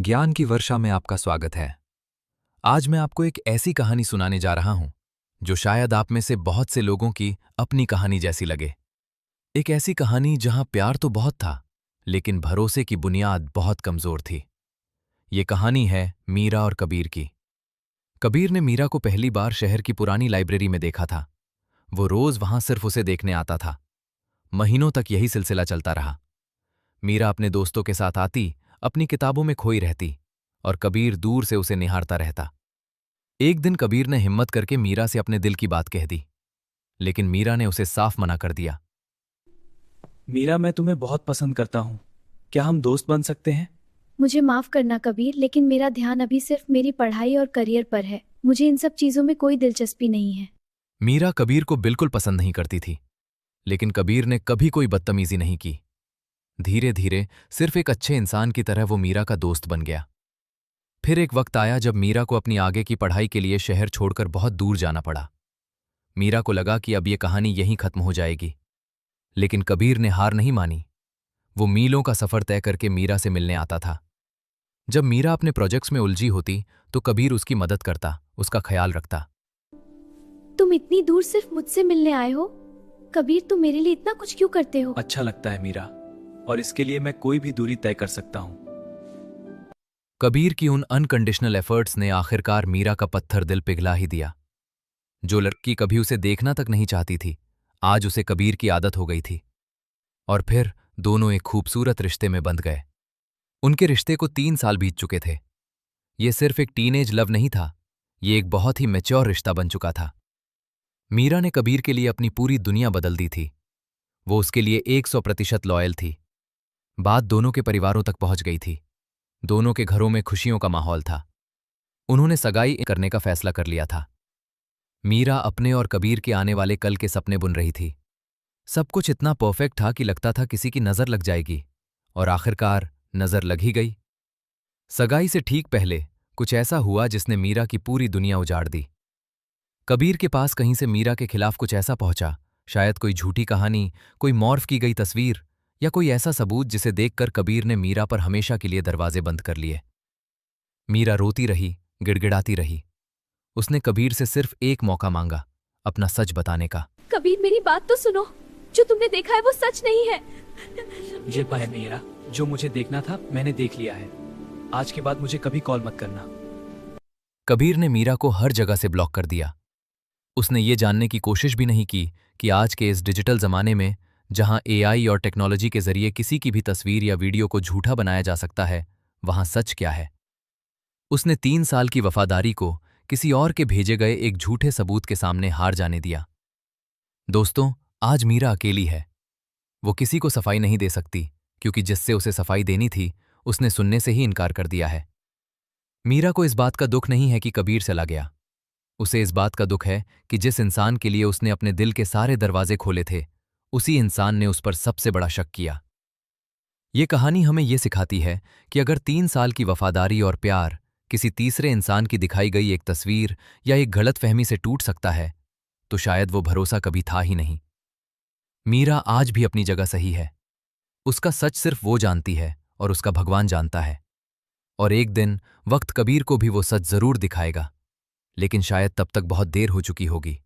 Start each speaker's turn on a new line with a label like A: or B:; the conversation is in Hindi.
A: ज्ञान की वर्षा में आपका स्वागत है। आज मैं आपको एक ऐसी कहानी सुनाने जा रहा हूं जो शायद आप में से बहुत से लोगों की अपनी कहानी जैसी लगे। एक ऐसी कहानी जहां प्यार तो बहुत था, लेकिन भरोसे की बुनियाद बहुत कमजोर थी। ये कहानी है मीरा और कबीर की। कबीर ने मीरा को पहली बार शहर की पुरानी लाइब्रेरी में देखा था। वो रोज वहां सिर्फ उसे देखने आता था। महीनों तक यही सिलसिला चलता रहा। मीरा अपने दोस्तों के साथ आती, अपनी किताबों में खोई रहती, और कबीर दूर से उसे निहारता रहता। एक दिन कबीर ने हिम्मत करके मीरा से अपने दिल की बात कह दी, लेकिन मीरा ने उसे साफ मना कर दिया।
B: मीरा, मैं तुम्हें बहुत पसंद करता हूँ। क्या हम दोस्त बन सकते हैं?
C: मुझे माफ करना कबीर, लेकिन मेरा ध्यान अभी सिर्फ मेरी पढ़ाई और करियर पर है। मुझे इन सब चीजों में कोई दिलचस्पी नहीं है।
A: मीरा कबीर को बिल्कुल पसंद नहीं करती थी, लेकिन कबीर ने कभी कोई बदतमीजी नहीं की। धीरे धीरे सिर्फ एक अच्छे इंसान की तरह वो मीरा का दोस्त बन गया। फिर एक वक्त आया जब मीरा को अपनी आगे की पढ़ाई के लिए शहर छोड़कर बहुत दूर जाना पड़ा। मीरा को लगा कि अब ये कहानी यहीं खत्म हो जाएगी, लेकिन कबीर ने हार नहीं मानी। वो मीलों का सफर तय करके मीरा से मिलने आता था। जब मीरा अपने प्रोजेक्ट्स में उलझी होती तो कबीर उसकी मदद करता, उसका ख्याल रखता।
C: तुम इतनी दूर सिर्फ मुझसे मिलने आए हो? कबीर, तुम मेरे लिए इतना कुछ क्यों करते हो?
B: अच्छा लगता है मीरा, और इसके लिए मैं कोई भी दूरी तय कर सकता हूँ।
A: कबीर की उन अनकंडीशनल एफर्ट्स ने आखिरकार मीरा का पत्थर दिल पिघला ही दिया। जो लड़की कभी उसे देखना तक नहीं चाहती थी, आज उसे कबीर की आदत हो गई थी। और फिर दोनों एक खूबसूरत रिश्ते में बंध गए। उनके रिश्ते को 3 साल बीत चुके थे। ये सिर्फ एक टीनेज लव नहीं था, ये एक बहुत ही मैच्योर रिश्ता बन चुका था। मीरा ने कबीर के लिए अपनी पूरी दुनिया बदल दी थी। वो उसके लिए 100% लॉयल थी। बात दोनों के परिवारों तक पहुंच गई थी। दोनों के घरों में खुशियों का माहौल था। उन्होंने सगाई करने का फैसला कर लिया था। मीरा अपने और कबीर के आने वाले कल के सपने बुन रही थी। सब कुछ इतना परफेक्ट था कि लगता था किसी की नजर लग जाएगी, और आखिरकार नजर लग ही गई। सगाई से ठीक पहले कुछ ऐसा हुआ जिसने मीरा की पूरी दुनिया उजाड़ दी। कबीर के पास कहीं से मीरा के खिलाफ कुछ ऐसा पहुंचा, शायद कोई झूठी कहानी, कोई मॉर्फ की गई तस्वीर, या कोई ऐसा सबूत जिसे देखकर कबीर ने मीरा पर हमेशा के लिए दरवाजे बंद कर लिए। मीरा रोती रही, गिड़गिड़ाती रही। उसने कबीर से सिर्फ एक मौका मांगा, अपना सच बताने का।
C: कबीर, मेरी बात तो सुनो। जो तुमने देखा है वो सच नहीं है।
B: ये पाए मीरा, जो मुझे देखना था मैंने देख लिया है। आज के बाद मुझे कभी कॉल मत करना।
A: कबीर ने मीरा को हर जगह से ब्लॉक कर दिया। उसने ये जानने की कोशिश भी नहीं की कि आज के इस डिजिटल जमाने में, जहां एआई और टेक्नोलॉजी के जरिए किसी की भी तस्वीर या वीडियो को झूठा बनाया जा सकता है, वहां सच क्या है। उसने 3 साल की वफादारी को किसी और के भेजे गए एक झूठे सबूत के सामने हार जाने दिया। दोस्तों, आज मीरा अकेली है। वो किसी को सफाई नहीं दे सकती, क्योंकि जिससे उसे सफाई देनी थी उसने सुनने से ही इनकार कर दिया है। मीरा को इस बात का दुख नहीं है कि कबीर चला गया। उसे इस बात का दुख है कि जिस इंसान के लिए उसने अपने दिल के सारे दरवाजे खोले थे, उसी इंसान ने उस पर सबसे बड़ा शक किया। ये कहानी हमें ये सिखाती है कि अगर 3 साल की वफादारी और प्यार किसी तीसरे इंसान की दिखाई गई एक तस्वीर या एक गलतफहमी से टूट सकता है, तो शायद वो भरोसा कभी था ही नहीं। मीरा आज भी अपनी जगह सही है। उसका सच सिर्फ वो जानती है और उसका भगवान जानता है। और एक दिन वक्त कबीर को भी वो सच जरूर दिखाएगा, लेकिन शायद तब तक बहुत देर हो चुकी होगी।